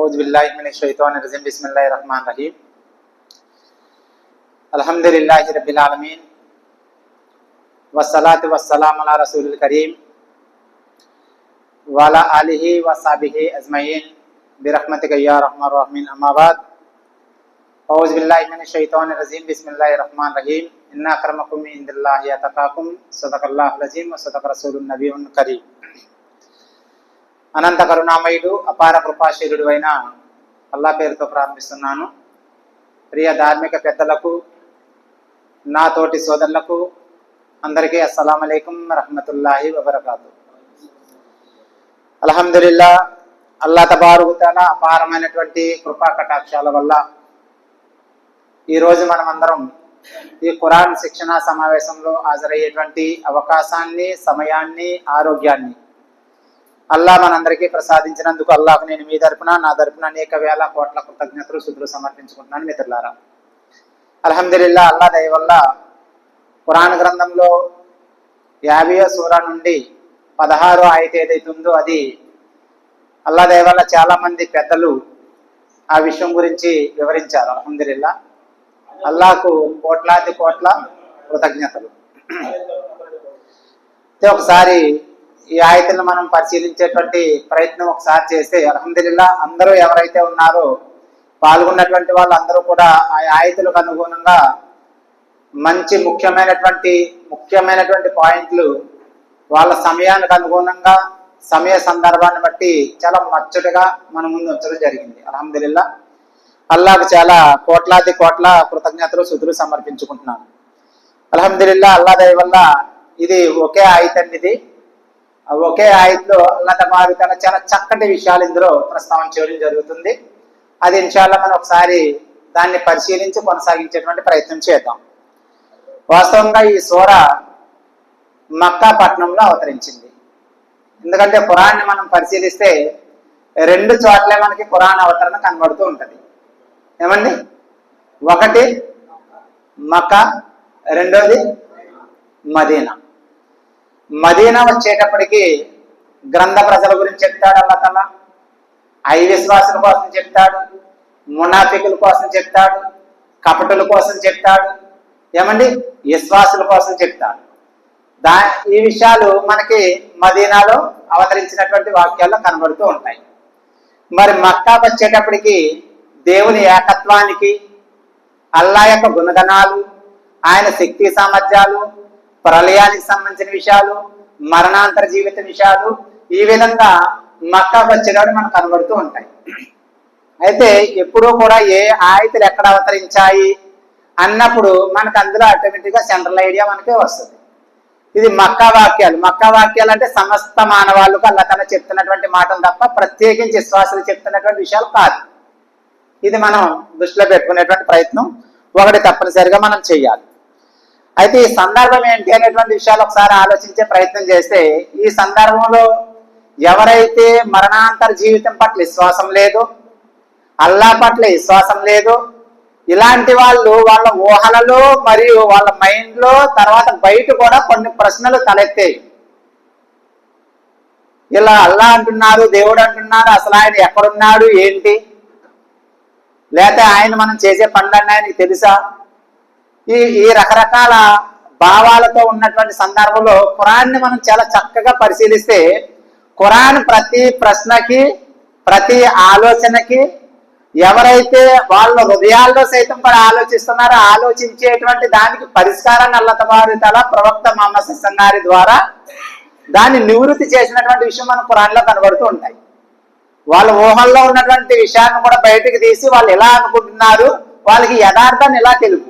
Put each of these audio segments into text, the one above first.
औज़ु बिल्लाहि मिनश शैतानिर रजीम बिस्मिल्लाहिर रहमानिर रहीम अल्हम्दुलिल्लाहि रब्बिल आलमीन वस्सलातु वस्सलामु अला रसूलिल करीम व अला आलिहि व अस्हाबिहि अजमईन बिरहमतिका या रहमान रहीम अम्मा बाद औज़ु बिल्लाहि मिनश शैतानिर रजीम बिस्मिल्लाहिर रहमानिर रहीम इन्ना अक्रमकुम इंदल्लाहि अतकाकुम सदक़ल्लाहुल अज़ीम व सदक़ रसूलुन नबियुन करीम। అనంత కరుణామయుడు అపార కృపాశీలుడు అయిన అల్లా పేరుతో ప్రారంభిస్తున్నాను. ప్రియ ధార్మిక పెద్దలకు, నా తోటి సోదరులకు అందరికీ అస్సలాము అలైకుం రహ్మతుల్లాహి వబరకాతు. అల్హమ్దులిల్లా, అల్లా తబారకు తఆలా అపారమైనటువంటి కృపా కటాక్షాల వల్ల ఈరోజు మనమందరం ఈ ఖురాన్ శిక్షణా సమావేశంలో హాజరయ్యేటువంటి అవకాశాన్ని, సమయాన్ని, ఆరోగ్యాన్ని అల్లా మనందరికీ ప్రసాదించినందుకు అల్లాహకు నేను మీ తరపున, నా తరపున అనేక వేల కోట్ల కృతజ్ఞతలు, శుద్ధులు సమర్పించుకుంటున్నాను మిత్రులారా. అల్హమ్దులిల్లా, అల్లా దయ వల్ల ఖురాన్ గ్రంథంలో 50వ సూరా నుండి 16వ ఆయత ఏదైతే ఉందో అది అల్లా దయ వల్ల చాలా మంది పెద్దలు ఆ విషయం గురించి వివరించారు. అల్హమ్దులిల్లా, అల్లాహకు కోట్లాది కోట్ల కృతజ్ఞతలు. ఒకసారి ఈ ఆయతలను మనం పరిశీలించేటువంటి ప్రయత్నం ఒకసారి చేస్తే అల్హమ్దులిల్లా, అందరూ ఎవరైతే ఉన్నారో పాల్గొన్నటువంటి వాళ్ళు అందరూ కూడా ఆ ఆయతలకు అనుగుణంగా మంచి ముఖ్యమైనటువంటి పాయింట్లు వాళ్ళ సమయానికి అనుగుణంగా, సమయ సందర్భాన్ని బట్టి చాలా మచ్చటగా మన ముందు ఉంచడం జరిగింది. అల్హమ్దులిల్లా, అల్లాహకు చాలా కోట్లాది కోట్ల కృతజ్ఞతలు, శుద్ధులు సమర్పించుకుంటున్నాను. అల్హమ్దులిల్లా, అల్లా దయ వల్ల ఇది ఒకే ఆయతండి. ఇది ఒకే ఆయతలో అల్లాహ్ తబారక తఆలా చాలా చక్కటి విషయాలు ఇందులో ప్రస్తావన చేయడం జరుగుతుంది. అది ఇన్షాల్లా మనం ఒకసారి దాన్ని పరిశీలించి కొనసాగించేటువంటి ప్రయత్నం చేద్దాం. వాస్తవంగా ఈ సూరా మక్కా పట్టణంలో అవతరించింది. ఎందుకంటే ఖురాన్ని మనం పరిశీలిస్తే 2 చోట్లే మనకి ఖురాన్ అవతరణ కనబడుతూ ఉంటుంది. ఏమండి? ఒకటి మక్కా, రెండోది మదీనా. మదీనా వచ్చేటప్పటికి గ్రంథ ప్రజల గురించి చెప్తాడు అల్లాహ్ తఆలా, విశ్వాసుల కోసం చెప్తాడు, మునాఫికుల కోసం చెప్తాడు, కపటుల కోసం చెప్తాడు, ఏమండి విశ్వాసుల కోసం చెప్తాడు. ఈ విషయాలు మనకి మదీనాలో అవతరించినటువంటి వాక్యాల్లో కనబడుతూ ఉంటాయి. మరి మక్కా వచ్చేటప్పటికి దేవుని ఏకత్వానికి, అల్లాహ్ యొక్క గుణగణాలు, ఆయన శక్తి సామర్థ్యాలు, ప్రళయానికి సంబంధించిన విషయాలు, మరణాంతర జీవిత విషయాలు, ఈ విధంగా మక్కాకు వచ్చేటప్పుడు మనకు కనబడుతూ ఉంటాయి. అయితే ఎప్పుడూ కూడా ఏ ఆయతలు ఎక్కడ అవతరించాయి అన్నప్పుడు మనకు అందులో ఆటోమేటిక్గా సెంట్రల్ ఐడియా మనకే వస్తుంది. ఇది మక్కా వాక్యాలు. మక్కా వాక్యాలు అంటే సమస్త మానవాళ్ళకు అల్లాహ్ తఆలా చెప్తున్నటువంటి మాటలు తప్ప ప్రత్యేకించి విశ్వాసాలు చెప్తున్నటువంటి విషయాలు కాదు. ఇది మనం దృష్టిలో పెట్టుకునేటువంటి ప్రయత్నం ఒకటి తప్పనిసరిగా మనం చేయాలి. అయితే ఈ సందర్భం ఏంటి అనేటువంటి విషయాలు ఒకసారి ఆలోచించే ప్రయత్నం చేస్తే, ఈ సందర్భంలో ఎవరైతే మరణాంతర జీవితం పట్ల విశ్వాసం లేదు, అల్లాహ్ పట్ల విశ్వాసం లేదు, ఇలాంటి వాళ్ళు వాళ్ళ ఊహలలో మరియు వాళ్ళ మైండ్లో తర్వాత బయట కూడా కొన్ని ప్రశ్నలు తలెత్తాయి. ఇలా అల్లాహ్ అంటున్నారు, దేవుడు అంటున్నారు, అసలు ఆయన ఎక్కడున్నాడు ఏంటి, లేకపోతే ఆయన మనం చేసే పనులన్నీ ఆయనకి తెలుసా? ఈ రకరకాల భావాలతో ఉన్నటువంటి సందర్భంలో ఖురాన్ని మనం చాలా చక్కగా పరిశీలిస్తే ఖురాన్ ప్రతి ప్రశ్నకి, ప్రతి ఆలోచనకి ఎవరైతే వాళ్ళ హృదయాల్లో సైతం కూడా ఆలోచిస్తున్నారో ఆలోచించేటువంటి దానికి పరిష్కారాన్ని అల్లాహ్ తబారక తఆలా ప్రవక్త ముహమ్మద్ సల్లల్లాహు అలైహి వసల్లం ద్వారా దాన్ని నివృత్తి చేసినటువంటి విషయం మన ఖురాన్లో కనబడుతూ ఉంటాయి. వాళ్ళ ఊహల్లో ఉన్నటువంటి విషయాన్ని కూడా బయటకు తీసి వాళ్ళు ఎలా అనుకుంటున్నారు, వాళ్ళకి యథార్థాన్ని ఎలా తెలుపు,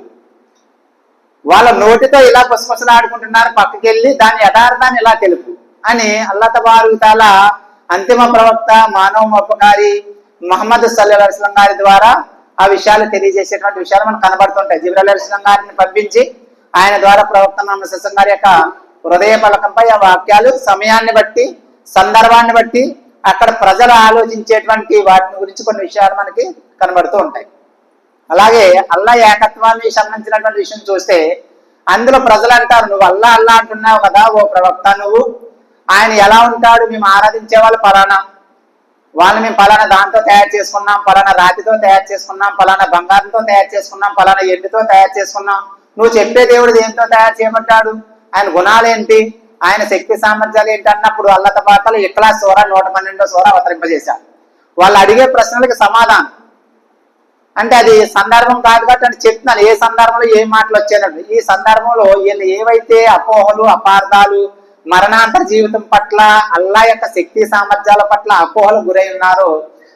వాళ్ళ నోటితో ఇలా పుసపుసలాడుకుంటున్నారు, పక్కకి వెళ్ళి దాని యథార్థాన్ని ఇలా తెలుపు అని అల్లాహ్ తబారక తఆలా అంతిమ ప్రవక్త, మానవ మోపకారి ముహమ్మద్ సల్లల్లాహు అలైహి వసల్లం గారి ద్వారా ఆ విషయాలు తెలియజేసేటువంటి విషయాలు మనకు కనబడుతుంటాయి. జిబ్రీల్ అలైహిస్సలాం గారిని పంపించి ఆయన ద్వారా ప్రవక్త ముహమ్మద్ సల్లల్లాహు అలైహి వసల్లం గారి యొక్క హృదయ పలకంపై ఆ వాక్యాలు సమయాన్ని బట్టి, సందర్భాన్ని బట్టి, అక్కడ ప్రజలు ఆలోచించేటువంటి వాటిని గురించి కొన్ని విషయాలు మనకి కనబడుతూ ఉంటాయి. అలాగే అల్లాహ్ ఏకత్వానికి సంబంధించినటువంటి విషయం చూస్తే అందులో ప్రజలు అంటారు, నువ్వు అల్లాహ్ అంటున్నావు కదా ఓ ప్రవక్త, నువ్వు ఆయన ఎలా ఉంటాడు, మేము ఆరాధించే వాళ్ళు పలానా, వాళ్ళు మేము పలానా దాంతో తయారు చేసుకున్నాం, పలానా రాతితో తయారు చేసుకున్నాం, పలానా బంగారంతో తయారు చేసుకున్నాం, పలానా ఎండుతో తయారు చేసుకున్నాం. నువ్వు చెప్పే దేవుడు దేంతో తయారు చేయమంటాడు, ఆయన గుణాలేంటి, ఆయన శక్తి సామర్థ్యాలు ఏంటి అన్నప్పుడు అల్లత పాటలు ఇఖ్లాస్ సూర 112వ సూర అవతరింపజేశారు. వాళ్ళు అడిగే ప్రశ్నలకు సమాధానం అంటే అది సందర్భం కాదు కాబట్టి అని చెప్తున్నాను, ఏ సందర్భంలో ఏ మాటలు వచ్చాయంటే ఈ సందర్భంలో వీళ్ళు ఏవైతే అపోహలు అపార్థాలు మరణాంతర జీవితం పట్ల అల్లా యొక్క శక్తి సామర్థ్యాల పట్ల అపోహలు గురై ఉన్నారో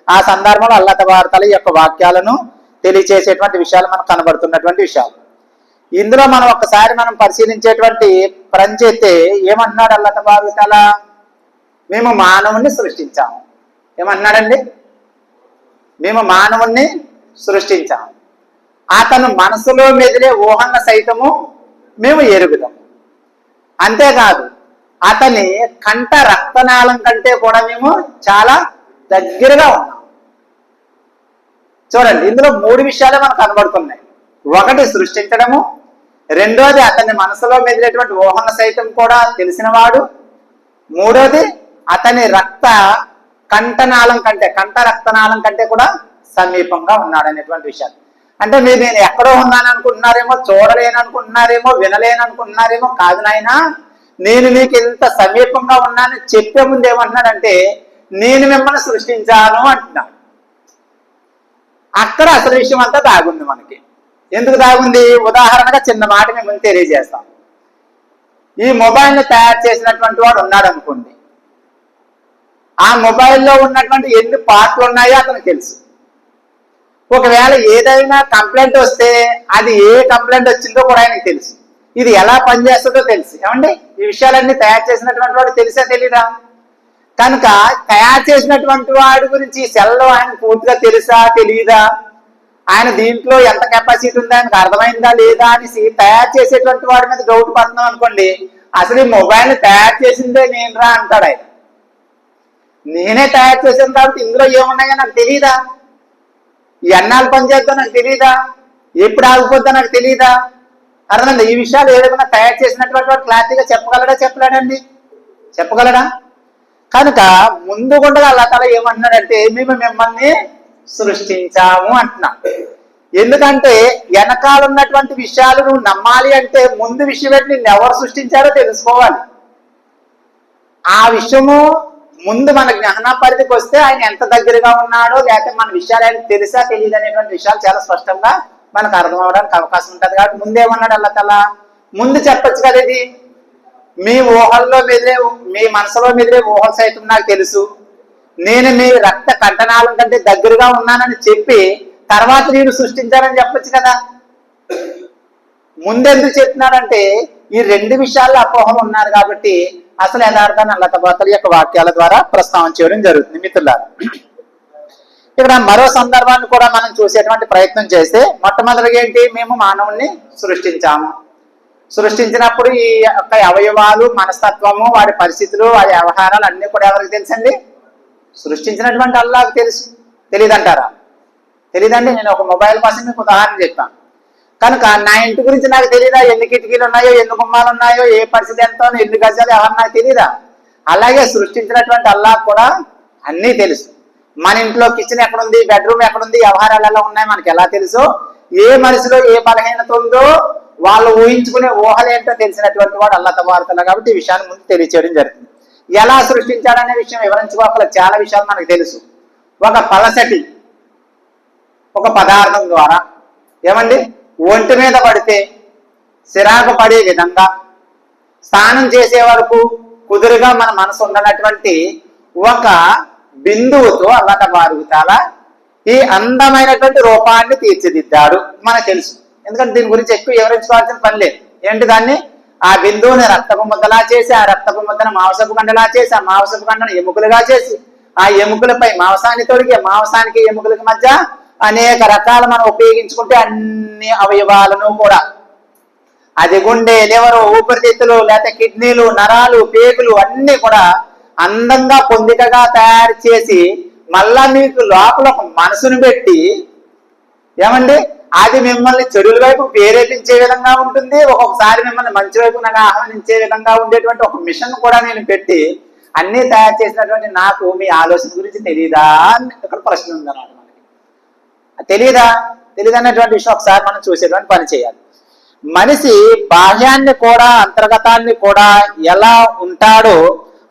ఆ సందర్భంలో అల్లా తబారతల యొక్క వాక్యాలను తెలియచేసేటువంటి విషయాలు మనకు కనబడుతున్నటువంటి విషయాలు. ఇందులో మనం ఒక్కసారి మనం పరిశీలించేటువంటి పని చేస్తే ఏమంటున్నాడు అల్లా తబారతల, మేము మానవుణ్ణి సృష్టించాము. ఏమంటున్నాడండి, మేము మానవుణ్ణి సృష్టించాము, అతను మనసులో మెదిలే ఊహన్న సైతము మేము ఎరుగుదాం. అంతేకాదు అతని కంఠ రక్తనాళం కంటే కూడా మేము చాలా దగ్గరగా ఉన్నాం. చూడండి, ఇందులో 3 విషయాలే మనకు కనబడుతున్నాయి. ఒకటి సృష్టించడము, రెండోది అతని మనసులో మెదిలేటువంటి ఊహన సైతం కూడా తెలిసినవాడు, మూడోది అతని కంఠనాళం కంటే కంఠ రక్తనాళం కంటే కూడా సమీపంగా ఉన్నాడు అనేటువంటి విషయాలు. అంటే మీరు నేను ఎక్కడో ఉన్నాను అనుకుంటున్నారేమో, చూడలేను అనుకుంటున్నారేమో, వినలేను అనుకుంటున్నారేమో. కాదు నాయనా, నేను మీకు ఇంత సమీపంగా ఉన్నాను చెప్పే ముందు ఏమంటున్నాడంటే నేను మిమ్మల్ని సృష్టించాను అంటున్నాడు. అక్కడ అసలు విషయం అంతా దాగుంది. మనకి ఎందుకు దాగుంది, ఉదాహరణగా చిన్న మాట మిమ్మల్ని తెలియజేస్తాం. ఈ మొబైల్ని తయారు చేసినటువంటి వాడు ఉన్నాడు అనుకోండి, ఆ మొబైల్లో ఉన్నటువంటి ఎన్ని పార్ట్లు ఉన్నాయో అతనికి తెలుసు. ఒకవేళ ఏదైనా కంప్లైంట్ వస్తే అది ఏ కంప్లైంట్ వచ్చిందో కూడా ఆయనకు తెలుసు. ఇది ఎలా పనిచేస్తుందో తెలుసు. ఏమండి, ఈ విషయాలన్నీ తయారు చేసినటువంటి వాడు తెలుసా తెలీదా? కనుక తయారు చేసినటువంటి వాడి గురించి సెల్లో ఆయన పూర్తిగా తెలుసా తెలీదా, ఆయన దీంట్లో ఎంత కెపాసిటీ ఉందో ఆయనకు అర్థమైందా లేదా అనేసి తయారు చేసేటువంటి వాడి మీద డౌట్ పడుతున్నాం అనుకోండి, అసలు ఈ మొబైల్ తయారు చేసిందే నేనురా అంటాడు ఆయన. నేనే తయారు చేశాను కాబట్టి ఇందులో ఏమున్నాయో నాకు తెలియదా, ఎన్నాళ్ళు పనిచేద్దా నాకు తెలియదా, ఎప్పుడు ఆగిపోద్దా నాకు తెలియదా. అర్థమైంది? ఈ విషయాలు ఏదైనా తయారు చేసినటువంటి వాడు క్లారిటీగా చెప్పగలడా చెప్పలేడండి, చెప్పగలడా? కనుక ముందు గుండగా అల్లా తఆలా ఏమంటున్నాడంటే మేము మిమ్మల్ని సృష్టించాము అంటున్నా. ఎందుకంటే వెనకాల ఉన్నటువంటి విషయాలు నువ్వు నమ్మాలి అంటే ముందు విషయం ఏంటి, నిన్ను ఎవరు సృష్టించారో తెలుసుకోవాలి. ఆ విషయము ముందు మన జ్ఞాన పరిధికి వస్తే ఆయన ఎంత దగ్గరగా ఉన్నాడో లేకపోతే మన విషయాలు ఆయన తెలుసా తెలియదు అనేటువంటి విషయాలు చాలా స్పష్టంగా మనకు అర్థం అవడానికి అవకాశం ఉంటుంది. కాబట్టి ముందేమన్నాడు అల్లా తఆలా, ముందు చెప్పచ్చు కదా, ఇది మీ ఊహల్లో మెదిలే మీ మనసులో మెదిలే ఊహల సైతం నాకు తెలుసు, నేను మీ రక్త కంఠనాళం కంటే దగ్గరగా ఉన్నానని చెప్పి తర్వాత నేను సృష్టించానని చెప్పచ్చు కదా. ముందెందుకు చెప్తున్నాడంటే ఈ 2 విషయాల్లో అపోహలు ఉన్నారు కాబట్టి అసలు యథార్థాన్ని అల్లా తబారతల యొక్క వాక్యాల ద్వారా ప్రస్తావన చేయడం జరుగుతుంది. మిత్రులారా, ఇక్కడ మరో సందర్భాన్ని కూడా మనం చూసేటువంటి ప్రయత్నం చేస్తే మొట్టమొదటిగా ఏంటి, మేము మానవుణ్ణి సృష్టించాము. సృష్టించినప్పుడు ఈ యొక్క అవయవాలు, మనస్తత్వము, వాడి పరిస్థితులు, వాడి వ్యవహారాలు అన్ని కూడా ఎవరికి తెలుసండి, సృష్టించినటువంటి అల్లాహకు తెలుసు. తెలియదంటారా? తెలియదండి. నేను ఒక మొబైల్ కోసం మీకు ఉదాహరణ చెప్పాను. కనుక నా ఇంటి గురించి నాకు తెలియదా, ఎన్ని కిటికీలు ఉన్నాయో, ఎన్ని గుమ్మాలు ఉన్నాయో, ఏ పరిస్థితి ఎంతో, ఎన్ని గజాలు ఎవరు నాకు తెలియదా? అలాగే సృష్టించినటువంటి అల్లాహ్ కూడా అన్నీ తెలుసు. మన ఇంట్లో కిచెన్ ఎక్కడుంది, బెడ్రూమ్ ఎక్కడుంది, వ్యవహారాలు ఎలా ఉన్నాయి మనకి ఎలా తెలుసో, ఏ మనిషిలో ఏ బలహీనత ఉందో వాళ్ళు ఊహించుకునే ఊహలు ఏంటో తెలిసినటువంటి వాడు అల్లాహ్ తబారక. కాబట్టి ఈ విషయాన్ని ముందు తెలియచేయడం జరుగుతుంది. ఎలా సృష్టించాడనే విషయం వివరించుకోగల చాలా విషయాలు మనకు తెలుసు. ఒక పలసటి ఒక పదార్థం ద్వారా ఏమండి ఒంటి మీద పడితే సిరాకు పడే విధంగా స్నానం చేసే వరకు కుదురుగా మన మనసు ఉండనటువంటి ఒక బిందువుతో అల్లాహ్ తబారక తఆలా ఈ అందమైనటువంటి రూపాన్ని తీర్చిదిద్దాడు. మనకు తెలుసు, ఎందుకంటే దీని గురించి ఎక్కువ వివరించుకోవాల్సిన పని లేదు. ఏంటి, దాన్ని ఆ బిందువుని రక్తపు ముద్దలా చేసి, ఆ రక్తపు ముద్దను మాంసపు గండలా చేసి, ఆ మాంసపు గండను ఎముకలుగా చేసి, ఆ ఎముకలపై మాంసాన్ని తొడిగి, మాంసానికి ఎముకలకి మధ్య అనేక రకాల మనం ఉపయోగించుకుంటే అన్ని అవయవాలను కూడా, అది గుండె, లివరు, ఊపిరితిత్తులు, లేకపోతే కిడ్నీలు, నరాలు, పేగులు అన్ని కూడా అందంగా పొందికగా తయారు చేసి మళ్ళా మీకు లోపల ఒక మనసును పెట్టి ఏమండి అది మిమ్మల్ని చెడుల వైపు ప్రేరేపించే విధంగా ఉంటుంది, ఒక్కొక్కసారి మిమ్మల్ని మంచి వైపు నాకు ఆహ్వానించే విధంగా ఉండేటువంటి ఒక మిషన్ కూడా నేను పెట్టి అన్ని తయారు చేసినటువంటి నాకు మీ ఆలోచన గురించి తెలియదా అని ఇక్కడ ప్రశ్న ఉందన్నమాట. మనకి తెలియదా అన్నటువంటి విషయం ఒకసారి మనం చూసేటువంటి పని చేయాలి. మనిషి బాహ్యాన్ని కూడా అంతర్గతాన్ని కూడా ఎలా ఉంటాడో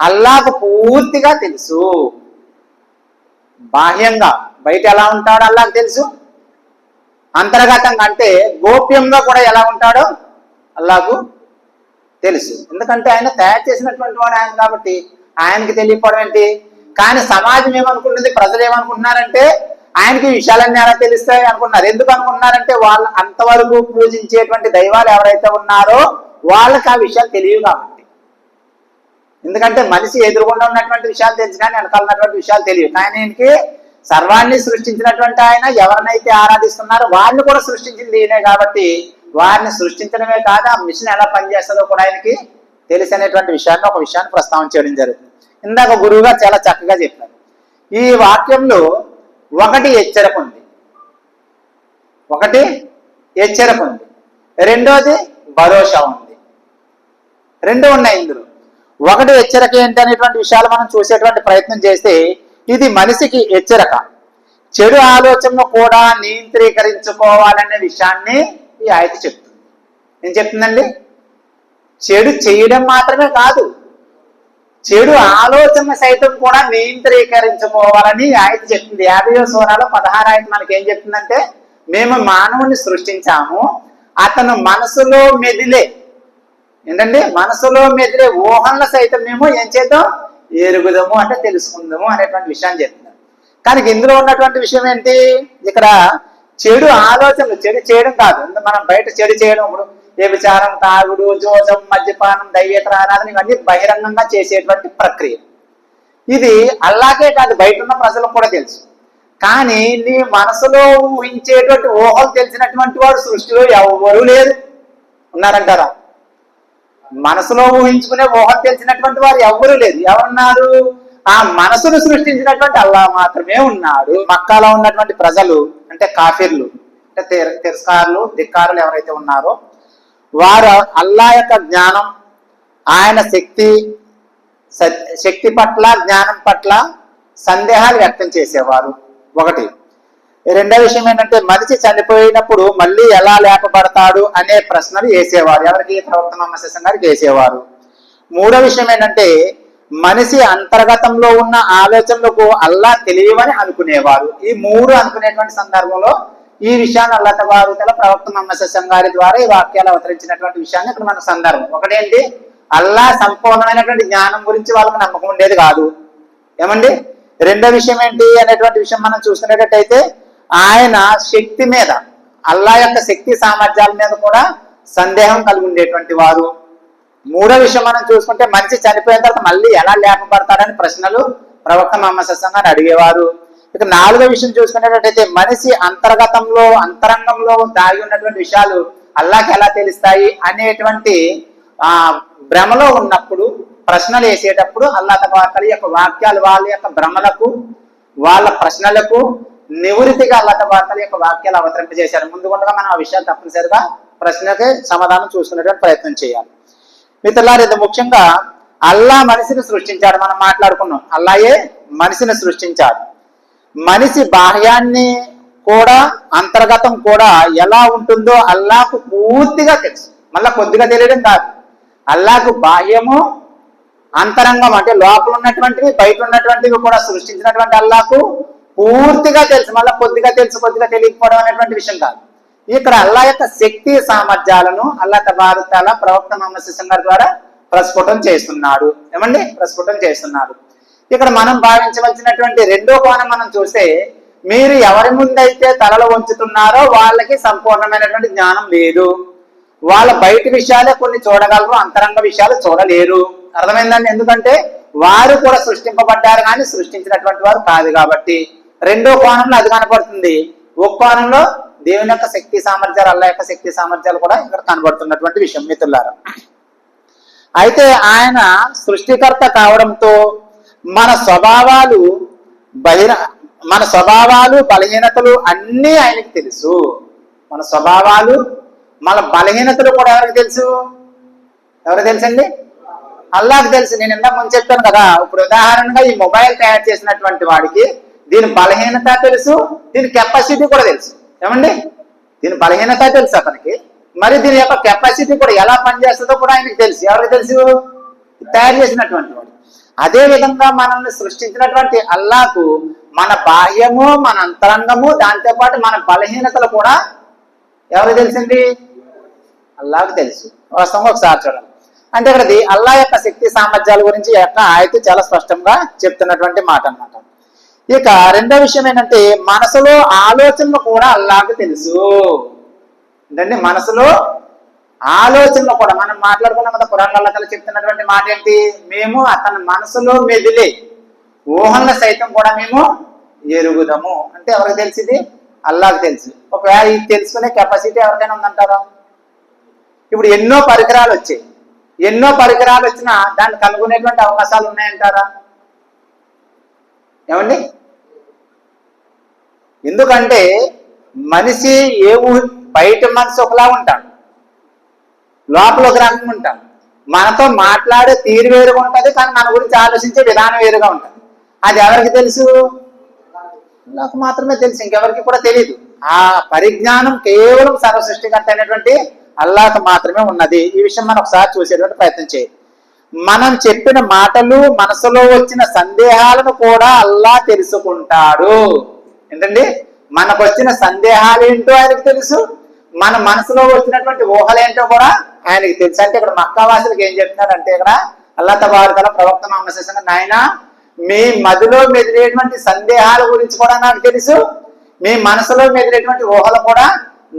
అల్లాహకు పూర్తిగా తెలుసు. బాహ్యంగా బయట ఎలా ఉంటాడో అల్లాహకు తెలుసు, అంతర్గతంగా అంటే గోప్యంగా కూడా ఎలా ఉంటాడో అల్లాహకు తెలుసు. ఎందుకంటే ఆయన తయారు చేసినటువంటి వాడు ఆయన కాబట్టి ఆయనకి తెలియకపోవడం ఏంటి? కానీ సమాజం ఏమనుకుంటుంది, ప్రజలు ఏమనుకుంటున్నారంటే ఆయనకి విషయాలన్నీ ఎలా తెలుస్తాయి అనుకున్నారు. ఎందుకు అనుకుంటున్నారంటే వాళ్ళు అంతవరకు పూజించేటువంటి దైవాలు ఎవరైతే ఉన్నారో వాళ్ళకి ఆ విషయాలు తెలియవు కాబట్టి. ఎందుకంటే మనిషి ఎదురుగుండా ఉన్నటువంటి విషయాలు తెలుసు కానీ వెనకాల ఉన్నటువంటి విషయాలు తెలియవు. కానీ ఆయనకి సర్వాన్ని సృష్టించినటువంటి ఆయన ఎవరినైతే ఆరాధిస్తున్నారో వారిని కూడా సృష్టించింది ఈయనే కాబట్టి వారిని సృష్టించడమే కాదు ఆ మిషన్ ఎలా పనిచేస్తుందో కూడా ఆయనకి తెలిసి అనేటువంటి విషయాన్ని ఒక విషయాన్ని ప్రస్తావన చేయడం జరుగుతుంది. ఇందాక గురువుగా చాలా చక్కగా చెప్పారు. ఈ వాక్యంలో ఒకటి హెచ్చరిక ఉంది, రెండోది భరోసా ఉంది. రెండు ఉన్నాయి ఇందులో. ఒకటి హెచ్చరిక ఏంటి అనేటువంటి విషయాలు మనం చూసేటువంటి ప్రయత్నం చేస్తే ఇది మనిషికి హెచ్చరిక. చెడు ఆలోచనను కూడా నియంత్రీకరించుకోవాలనే విషయాన్ని ఈ ఆయత చెప్తుంది. ఏం చెప్తుందండి? చెడు చేయడం మాత్రమే కాదు, చెడు ఆలోచన సైతం కూడా నియంత్రీకరించుకోవాలని ఆయత చెప్తుంది. 50వ సూరాలో 16వ ఆయత మనకి ఏం చెప్తుందంటే మేము మానవుని సృష్టించాము, అతను మనసులో మెదిలే ఊహంల సైతం మేము ఏం చేద్దాం, ఎరుగుదాము అంటే తెలుసుకుందాము అనేటువంటి విషయాన్ని చెప్తున్నారు. కానీ ఇందులో ఉన్నటువంటి విషయం ఏంటి? ఇక్కడ చెడు ఆలోచనలు, చెడు చేయడం కాదు. మనం బయట చెడు చేయడం, ఇప్పుడు వ్యభిచారం, తాగుడు, జోజం, మద్యపానం, దైవేతర ఆరాధన ఇవన్నీ బహిరంగంగా చేసేటువంటి ప్రక్రియ. ఇది అల్లాకే కాదు బయట ఉన్న ప్రజలకు కూడా తెలుసు. కానీ నీ మనసులో ఊహించేటువంటి ఊహలు తెలిసినటువంటి వాడు సృష్టిలో ఎవరు లేరు. ఉన్నారంటారా? మనసులో ఊహించుకునే ఊహలు తెలిసినటువంటి వారు ఎవరు లేదు. ఎవరున్నారు? ఆ మనసును సృష్టించినటువంటి అల్లాహ్ మాత్రమే ఉన్నాడు. మక్కాలో ఉన్నటువంటి ప్రజలు అంటే కాఫిర్లు, అంటే తిరస్కారులు, ధిక్కారులు ఎవరైతే ఉన్నారో వారు అల్లాహ్ యొక్క జ్ఞానం, ఆయన శక్తి పట్ల, జ్ఞానం పట్ల సందేహాలు వ్యక్తం చేసేవారు. ఒకటి. రెండో విషయం ఏంటంటే మనిషి చనిపోయినప్పుడు మళ్ళీ ఎలా లేపబడతాడు అనే ప్రశ్నలు వేసేవారు. ఎవరికి? ప్రవక్త ముహమ్మద్ సల్లల్లాహు అలైహి వసల్లం గారికి వేసేవారు. మూడో విషయం ఏంటంటే మనిషి అంతర్గతంలో ఉన్న ఆలోచనలకు అల్లాహ్ తెలియవని అనుకునేవారు. ఈ మూడు అనుకునేటువంటి సందర్భంలో ఈ విషయాన్ని అల్లాహ్ తబారక వ తఆలా ప్రవక్త ముహమ్మద్ సల్లల్లాహు అలైహి వసల్లం గారి ద్వారా ఈ వాక్యాలు అవతరించినటువంటి విషయాన్ని ఇక్కడ మన సందర్భం. ఒకటేంటి? అల్లాహ్ సంపూర్ణమైనటువంటి జ్ఞానం గురించి వాళ్ళకి నమ్మకం ఉండేది కాదు. ఏమండి? రెండో విషయం ఏంటి అనేటువంటి విషయం మనం చూసుకునేటట్టయితే ఆయన శక్తి మీద, అల్లాహ్ యొక్క శక్తి సామర్థ్యాల మీద కూడా సందేహం కలిగి ఉండేటువంటి వారు. మూడో విషయం మనం చూసుకుంటే మనిషి చనిపోయిన తర్వాత మళ్ళీ ఎలా లేపబడతాడని ప్రశ్నలు ప్రవక్త ముహమ్మద్ సల్లల్లాహు అలైహి వసల్లం అడిగేవారు. ఇక నాలుగో విషయం చూసుకునేటట్టయితే మనిషి అంతరంగంలో దాగి ఉన్నటువంటి విషయాలు అల్లాహ్కి ఎలా తెలుస్తాయి అనేటువంటి భ్రమలో ఉన్నప్పుడు ప్రశ్నలు వేసేటప్పుడు అల్లాహ్ తబారక వ తఆలా యొక్క వాక్యాలు వాళ్ళ యొక్క భ్రమలకు, వాళ్ళ ప్రశ్నలకు నివృత్తిగా అల్లాహ్ తబారక వ తఆలా యొక్క వాక్యాలు అవతరింపజేశారు. ముందుగా మనం ఆ విషయాలు తప్పనిసరిగా ప్రశ్నకి సమాధానం చూసుకునేటువంటి ప్రయత్నం చేయాలి. మిత్రులారా, ఇది ముఖ్యంగా అల్లాహ్ మనిషిని సృష్టించాడు. మనం మాట్లాడుకున్నాం, అల్లాహే మనిషిని సృష్టించాడు. మనిషి బాహ్యాన్ని కూడా అంతర్గతం కూడా ఎలా ఉంటుందో అల్లాహకు పూర్తిగా తెలుసు. మళ్ళా కొద్దిగా తెలియడం కాదు, అల్లాహకు బాహ్యము అంతరంగం అంటే లోపల ఉన్నటువంటివి బయట ఉన్నటువంటివి కూడా సృష్టించినటువంటి అల్లాహకు పూర్తిగా తెలుసు. మళ్ళీ కొద్దిగా తెలుసు, కొద్దిగా తెలియకపోవడం అనేటువంటి విషయం కాదు. ఇక్కడ అల్లాహ్ యొక్క శక్తి సామర్థ్యాలను అల్లాహ్ తబారక వ తఆలా ప్రవక్త ముహమ్మద్ సల్లల్లాహు అలైహి వసల్లం ద్వారా ప్రస్ఫుటం చేస్తున్నాడు. ప్రస్ఫుటం చేస్తున్నాడు. ఇక్కడ మనం భావించవలసినటువంటి రెండో కోణం మనం చూస్తే, మీరు ఎవరి ముందైతే తలలు వంచుతున్నారో వాళ్ళకి సంపూర్ణమైనటువంటి జ్ఞానం లేదు. వాళ్ళ బయట విషయాలే కొన్ని చూడగలరు, అంతరంగ విషయాలు చూడలేరు. అర్థమైందండి? ఎందుకంటే వారు కూడా సృష్టింపబడ్డారు కానీ సృష్టించినటువంటి వారు కాదు కాబట్టి. రెండో కోణంలో అది కనపడుతుంది. ఒక కోణంలో దేవుని యొక్క శక్తి సామర్థ్యాలు, అల్లాహ్ యొక్క శక్తి సామర్థ్యాలు కూడా ఇక్కడ కనబడుతున్నటువంటి విషయం మిత్రులారా. అయితే ఆయన సృష్టికర్త కావడంతో మన స్వభావాలు బలహీనతలు అన్నీ ఆయనకి తెలుసు. మన స్వభావాలు, మన బలహీనతలు కూడా ఎవరికి తెలుసు? ఎవరికి తెలుసండి? అల్లాహ్కి తెలుసు. నేను ఇందాక ముందు చెప్పాను కదా, ఇప్పుడు ఉదాహరణగా ఈ మొబైల్ తయారు చేసినటువంటి వాడికి దీని బలహీనత తెలుసు, దీని కెపాసిటీ కూడా తెలుసు. ఏమండి, దీని బలహీనత తెలుసు అతనికి, మరి దీని యొక్క కెపాసిటీ కూడా ఎలా పనిచేస్తుందో కూడా ఆయనకి తెలుసు. ఎవరికి తెలుసు? తయారు చేసినటువంటి వాడు. అదే విధంగా మనల్ని సృష్టించినటువంటి అల్లాహకు మన బాహ్యము, మన అంతరంగము, దాంతోపాటు మన బలహీనతలు కూడా ఎవరికి తెలిసింది? అల్లాహకు తెలుసు. వాస్తవంగా ఒకసారి చూడండి. అంటే ఇక్కడది అల్లాహ్ యొక్క శక్తి సామర్థ్యాల గురించి యొక్క ఆయత చాలా స్పష్టంగా చెప్తున్నటువంటి మాట అన్నమాట. ఇక రెండో విషయం ఏంటంటే, మనసులో ఆలోచనలు కూడా అల్లాహకు తెలుసు. ఏంటంటే మనసులో ఆలోచనలు కూడా, మనం మాట్లాడుకున్నాం కదా, ఖురాన్ అల్లాహ్ చెప్తున్నటువంటి మాట ఏంటి? మేము అతని మనసులో మెదిలే ఊహలను సైతం కూడా మేము ఎరుగుదాము. అంటే ఎవరికి తెలిసింది? అల్లాహకు తెలుసు. ఒకవేళ ఇది తెలుసుకునే కెపాసిటీ ఎవరికైనా ఉందంటారా? ఇప్పుడు ఎన్నో పరికరాలు వచ్చాయి, ఎన్నో పరికరాలు వచ్చినా దాన్ని కనుగొనేటువంటి అవకాశాలు ఉన్నాయంటారా? ఏమండి, ఎందుకంటే మనిషి బయట మనిషి ఒకలా ఉంటాడు, లోపల ఒక రకంగా ఉంటాడు. మనతో మాట్లాడే తీరు వేరుగా ఉంటుంది, కానీ మన గురించి ఆలోచించే విధానం వేరుగా ఉంటుంది. అది ఎవరికి తెలుసు? నాకు మాత్రమే తెలుసు, ఇంకెవరికి కూడా తెలియదు. ఆ పరిజ్ఞానం కేవలం సర్వసృష్టికర్త అయినటువంటి అల్లాహకు మాత్రమే ఉన్నది. ఈ విషయం మనం ఒకసారి చూసేటువంటి ప్రయత్నం చేయాలి. మనం చెప్పిన మాటలు, మనసులో వచ్చిన సందేహాలను కూడా అల్లాహ్ తెలుసుకుంటాడు. ఏంటండి, మనకు వచ్చిన సందేహాలు ఏంటో ఆయనకు తెలుసు, మన మనసులో వచ్చినటువంటి ఊహలేంటో కూడా ఆయనకి తెలుసు. అంటే ఇక్కడ మక్కావాసులకు ఏం చెప్తున్నారంటే, ఇక్కడ అల్లాహ్ తబారక తఆలా ప్రవక్త ముహమ్మద్ సల్లల్లాహు అలైహి వసల్లం, నాయనా మీ మదిలో మెదిలేటువంటి సందేహాల గురించి కూడా నాకు తెలుసు, మీ మనసులో మెదిలేటువంటి ఊహలు కూడా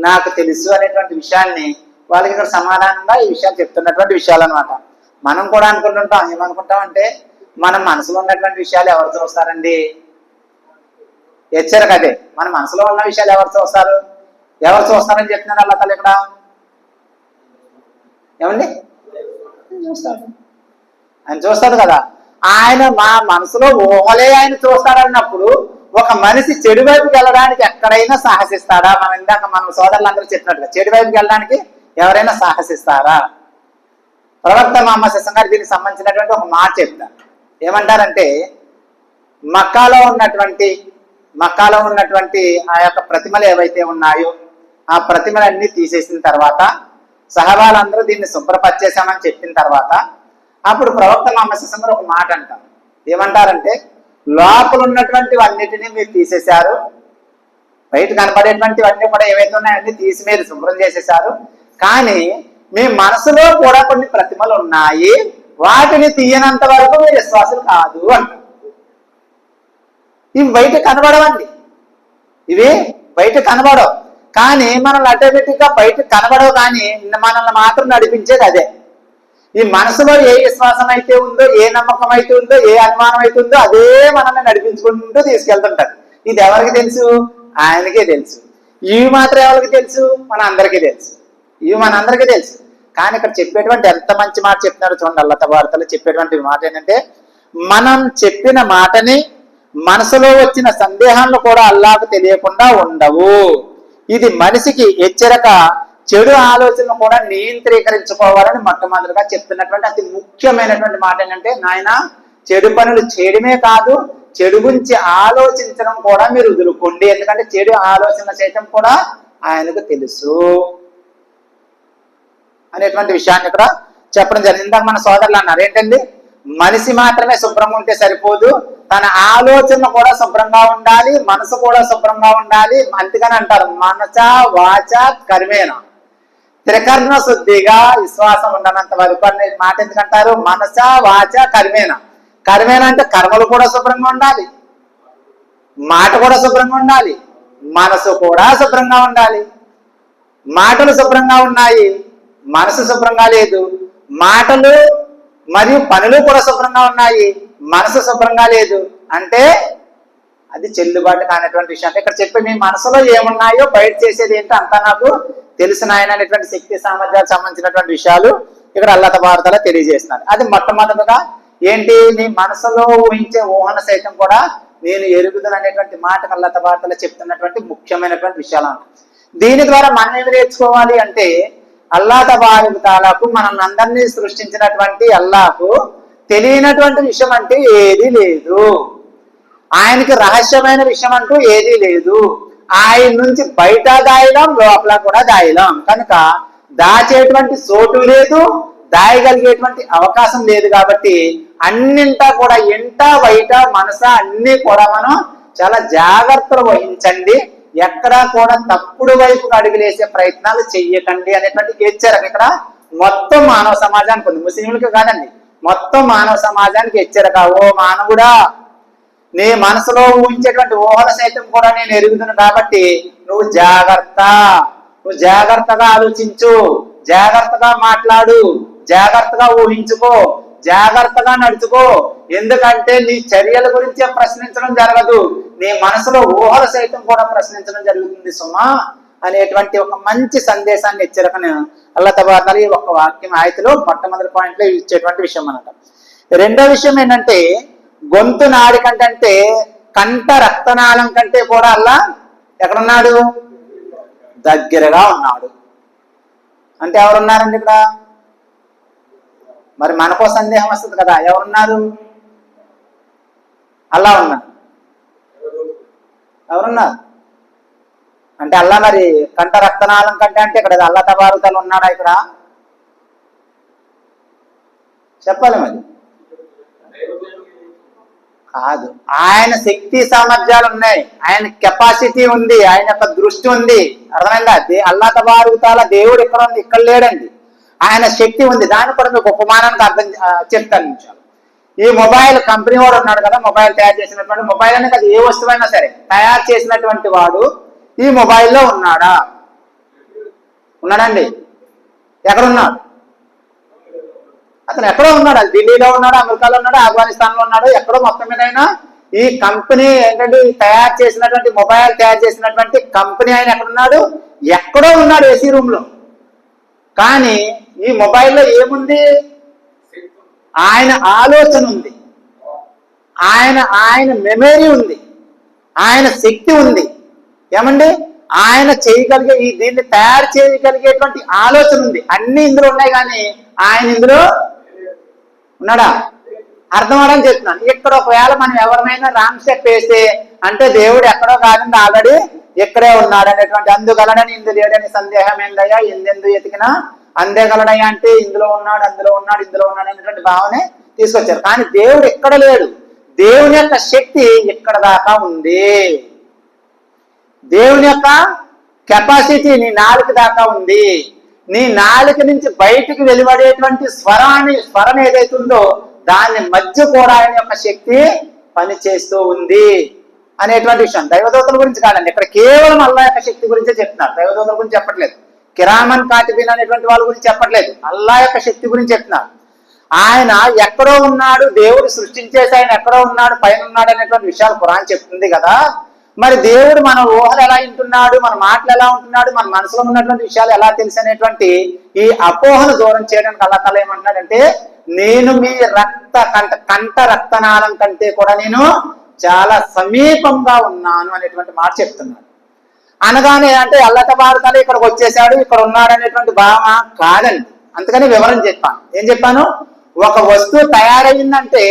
నాకు తెలుసు అనేటువంటి విషయాన్ని వాళ్ళకి ఇక్కడ సమాధానంగా ఈ విషయాలు చెప్తున్నటువంటి విషయాలు అనమాట. మనం కూడా అనుకుంటుంటాం, ఏమనుకుంటాం అంటే, మన మనసులో ఉన్నటువంటి విషయాలు ఎవరు చూస్తారండి? హెచ్చరిక అదే, మన మనసులో ఉన్న విషయాలు ఎవరు చూస్తారు? ఎవరు చూస్తారని చెప్తున్నారు అల్లాహ్ తఆలా ఇక్కడ? ఏమండి, చూస్తాడు, ఆయన చూస్తాడు కదా. ఆయన మా మనసులో ఊహలే ఆయన చూస్తాడన్నప్పుడు ఒక మనిషి చెడు వైపుకి వెళ్ళడానికి ఎక్కడైనా సాహసిస్తాడా? మనం ఇందాక మన సోదరులందరూ చెప్పినట్టుగా చెడు వైపుకి వెళ్ళడానికి ఎవరైనా సాహసిస్తారా? ప్రవక్త ముహమ్మద్ సల్లల్లాహు అలైహి వసల్లం దీనికి సంబంధించినటువంటి ఒక మాట చెప్తారు. ఏమంటారంటే, మక్కాలో ఉన్నటువంటి ఆ యొక్క ప్రతిమలు ఏవైతే ఉన్నాయో ఆ ప్రతిమలన్నీ తీసేసిన తర్వాత, సహబాలందరూ దీన్ని శుభ్రపరిచేశామని చెప్పిన తర్వాత, అప్పుడు ప్రవక్త ముహమ్మద్ సల్లల్లాహు అలైహి వసల్లం ఒక మాట అంటారు. ఏమంటారంటే, లోపల ఉన్నటువంటివన్నిటినీ మీరు తీసేశారు, బయట కనబడేటువంటివన్నీ కూడా ఏవైతే ఉన్నాయో అన్ని తీసి మీరు శుభ్రం చేసేశారు, కానీ మీ మనసులో కూడా కొన్ని ప్రతిమలు ఉన్నాయి, వాటిని తీయనంత వరకు మీరు విశ్వాసులు కాదు అంటారు. ఇవి బయట కనబడవండి, ఇవి బయట కనబడవు, కానీ మనల్ని ఆటోమేటిక్ గా బయట కనబడవు, కానీ మనల్ని మాత్రం నడిపించేది అదే. ఈ మనసులో ఏ విశ్వాసం అయితే ఉందో, ఏ నమ్మకం అయితే ఉందో, ఏ అనుమానం అయితే ఉందో, అదే మనల్ని నడిపించుకుంటూ తీసుకెళ్తుంటారు. ఇది ఎవరికి తెలుసు? ఆయనకే తెలుసు. ఇవి మాత్రం ఎవరికి తెలుసు? మన అందరికీ తెలుసు. ఇవి మన అందరికీ తెలుసు. కానీ ఇక్కడ చెప్పేటువంటి ఎంత మంచి మాట చెప్తున్నారు చూడండి. అల్లాహ్ తబారక తఆలా చెప్పేటువంటి మాట ఏంటంటే, మనం చెప్పిన మాటని, మనసులో వచ్చిన సందేహాలను కూడా అల్లాహకు తెలియకుండా ఉండవు. ఇది మనిషికి హెచ్చరిక, చెడు ఆలోచనలు కూడా నియంత్రీకరించుకోవాలని మొట్టమొదటిగా చెప్తున్నటువంటి అతి ముఖ్యమైనటువంటి మాట ఏంటంటే, నాయన చెడు పనులు చేయడమే కాదు, చెడు గురించి ఆలోచించడం కూడా మీరు వదులుకోండి, ఎందుకంటే చెడు ఆలోచన సైతం కూడా ఆయనకు తెలుసు అనేటువంటి విషయాన్ని ఇక్కడ చెప్పడం జరిగింది. ఇందాక మన సోదరులు అన్నారు ఏంటండి, మనిషి మాత్రమే శుభ్రంగా ఉంటే సరిపోదు, తన ఆలోచన కూడా శుభ్రంగా ఉండాలి, మనసు కూడా శుభ్రంగా ఉండాలి. అందుకని అంటారు, మనస వాచ కర్మేన త్రికర్ణ శుద్ధిగా విశ్వాసం ఉండనంత వరకు అనే మాట ఎందుకంటారు? మనస వాచ కర్మేన. కర్మేన అంటే కర్మలు కూడా శుభ్రంగా ఉండాలి, మాట కూడా శుభ్రంగా ఉండాలి, మనసు కూడా శుభ్రంగా ఉండాలి. మాటలు శుభ్రంగా ఉన్నాయి, మనసు శుభ్రంగా లేదు. మాటలు మరియు పనులు కూడా శుభ్రంగా ఉన్నాయి, మనసు శుభ్రంగా లేదు అంటే అది చెల్లుబాటు కానటువంటి విషయం. అంటే ఇక్కడ చెప్పి మీ మనసులో ఏమున్నాయో బయట చేసేది ఏంటో అంతా నాకు తెలిసిన ఆయన అనేటువంటి శక్తి సామర్థ్యాలకు సంబంధించినటువంటి విషయాలు ఇక్కడ అల్లాహ్ తబారక తఆలా తెలియజేస్తున్నారు. అది మొట్టమొదటిగా ఏంటి? నీ మనసులో ఊహించే ఊహన సైతం కూడా నేను ఎరుగుదను అనేటువంటి మాటకు అల్లాహ్ తబారక తఆలా చెప్తున్నటువంటి ముఖ్యమైనటువంటి విషయాలు. దీని ద్వారా మనం ఏమి నేర్చుకోవాలి అంటే, అల్లా తబారక్ తాలాకు మనల్ని అందరినీ సృష్టించినటువంటి అల్లాకు తెలియనటువంటి విషయం అంటే ఏది లేదు. ఆయనకి రహస్యమైన విషయం అంటూ ఏదీ లేదు. ఆయన నుంచి బయట దాయలేం, లోపల కూడా దాయలేం. కనుక దాచేటువంటి చోటు లేదు, దాయగలిగేటువంటి అవకాశం లేదు. కాబట్టి అన్నింటా కూడా ఇంట బయట మనస అన్ని కూడా మనం చాలా జాగ్రత్తలు వహించండి. ఎక్కడా కూడా తప్పుడు వైపుకు అడుగులేసే ప్రయత్నాలు చెయ్యకండి అనేటువంటి హెచ్చరిక ఇక్కడ మొత్తం మానవ సమాజానికి ఉంది. ముస్లింలకు కాదండి, మొత్తం మానవ సమాజానికి హెచ్చరిక. ఓ మానవుడా, నీ మనసులో ఊహించేటువంటి ఊహల సైతం కూడా నేను ఎరుగుతున్నా కాబట్టి నువ్వు జాగ్రత్తగా ఆలోచించు, జాగ్రత్తగా మాట్లాడు, జాగ్రత్తగా ఊహించుకో, జాగ్రత్తగా నడుచుకో. ఎందుకంటే నీ చర్యల గురించే ప్రశ్నించడం జరగదు, నీ మనసులో ఊహలు సైతం కూడా ప్రశ్నించడం జరుగుతుంది సుమా అనేటువంటి ఒక మంచి సందేశాన్ని హెచ్చరికను అల్లాహ్ తబారక్ తఆలా ఈ ఒక్క వాక్యం ఆయతలో మొట్టమొదటి పాయింట్లో ఇచ్చేటువంటి విషయం అన్నమాట. రెండో విషయం ఏంటంటే, గొంతు నాడి కంటే కంఠ రక్తనాళం కంటే కూడా అల్లా ఎక్కడున్నాడు? దగ్గరగా ఉన్నాడు. అంటే ఎవరున్నారండి ఇక్కడ? మరి మనకో సందేహం వస్తుంది కదా, ఎవరున్నారు? అల్లా ఉన్నారు. ఎవరున్నారు అంటే అల్లా మరి కంఠ రక్తనాళం కంటే అంటే ఇక్కడ అల్లా తబారక్ తఆలా ఉన్నాడా ఇక్కడ? చెప్పాలి మరి. కాదు, ఆయన శక్తి సామర్థ్యాలు ఉన్నాయి, ఆయన కెపాసిటీ ఉంది, ఆయన యొక్క దృష్టి ఉంది. అర్థమైందా? అల్లా తబారక్ తఆలా దేవుడు ఇక్కడ ఉంది, ఇక్కడ లేడండి. ఆయన శక్తి ఉంది. దాన్ని కూడా మీకు ఉపమానానికి అర్థం చెప్తాను. ఈ మొబైల్ కంపెనీ వాడు ఉన్నాడు కదా, మొబైల్ తయారు చేసినటువంటి మొబైల్ అనేది అది ఏ వస్తువైనా సరే తయారు చేసినటువంటి వాడు ఈ మొబైల్లో ఉన్నాడా? ఉన్నాడండి. ఎక్కడున్నాడు? అతను ఎక్కడో ఉన్నాడు. అది ఢిల్లీలో ఉన్నాడు, అమెరికాలో ఉన్నాడు, ఆఫ్ఘనిస్తాన్లో ఉన్నాడు, ఎక్కడో మొత్తం మీద అయినా ఈ కంపెనీ ఏంటంటే తయారు చేసినటువంటి మొబైల్ తయారు చేసినటువంటి కంపెనీ ఆయన ఎక్కడున్నాడు? ఎక్కడో ఉన్నాడు, ఏసీ రూమ్ లో. కానీ ఈ మొబైల్లో ఏముంది? ఆయన ఆలోచన ఉంది, ఆయన మెమరీ ఉంది, ఆయన శక్తి ఉంది. ఏమండి? ఆయన చేయగలిగే దీన్ని తయారు చేయగలిగేటువంటి ఆలోచన ఉంది. అన్ని ఇందులో ఉన్నాయి, కానీ ఆయన ఇందులో ఉన్నాడా? అర్థం అవడం చెప్తున్నాను. ఇక్కడ ఒకవేళ మనం ఎవరిమైనా రాంగ్ స్టెప్ వేస్తే అంటే దేవుడు ఎక్కడో కాదండి, ఆల్రెడీ ఇక్కడే ఉన్నాడు అనేటువంటి అందుగలడని ఇందు లేడని సందేహం ఏందయ్యా, ఎందెందు ఎతికినా అందేగలడయ్యా అంటే ఇందులో ఉన్నాడు, అందులో ఉన్నాడు, ఇందులో ఉన్నాడు అనేటువంటి భావనే తీసుకొచ్చారు. కానీ దేవుడు ఎక్కడ లేడు. దేవుని యొక్క శక్తి ఇక్కడ దాకా ఉంది. దేవుని యొక్క కెపాసిటీ నీ నాలుక దాకా ఉంది. నీ నాలుక నుంచి బయటికి వెలువడేటువంటి స్వరం ఏదైతే ఉందో దాని మధ్య కూడా ఆయన యొక్క శక్తి పనిచేస్తూ ఉంది అనేటువంటి విషయం. దైవదూతల గురించి కాదండి, ఇక్కడ కేవలం అల్లా యొక్క శక్తి గురించే చెప్తున్నారు. దైవదూతల గురించి చెప్పట్లేదు, కిరామన్ కాతిబీన్ అనేటువంటి వాళ్ళ గురించి చెప్పట్లేదు, అల్లా యొక్క శక్తి గురించి చెప్తున్నారు. ఆయన ఎక్కడో ఉన్నాడు, దేవుడు సృష్టించేసి ఆయన ఎక్కడో ఉన్నాడు, పైన ఉన్నాడు అనేటువంటి విషయాలు ఖురాన్ చెప్తుంది కదా. మరి దేవుడు మన ఊహలు ఎలా వింటున్నాడు, మన మాటలు ఎలా ఉంటున్నాడు, మన మనసులో ఉన్నటువంటి విషయాలు ఎలా తెలుసు అనేటువంటి ఈ అపోహను దూరం చేయడానికి అల్లాహ్ తఆలా ఏమంటున్నాడంటే, నేను మీ కంఠ రక్తనాళం కంటే కూడా నేను చాలా సమీపంగా ఉన్నాను అనేటువంటి మాట చెప్తున్నాడు. అనగానే అంటే అల్లాహ్ తబారక్ తఆలా ఇక్కడికి వచ్చేసాడు, ఇక్కడ ఉన్నాడు అనేటువంటి భావ కాదండి. అందుకని వివరణ చెప్పాను. ఏం చెప్పాను? ఒక వస్తువు తయారయ్యిందంటే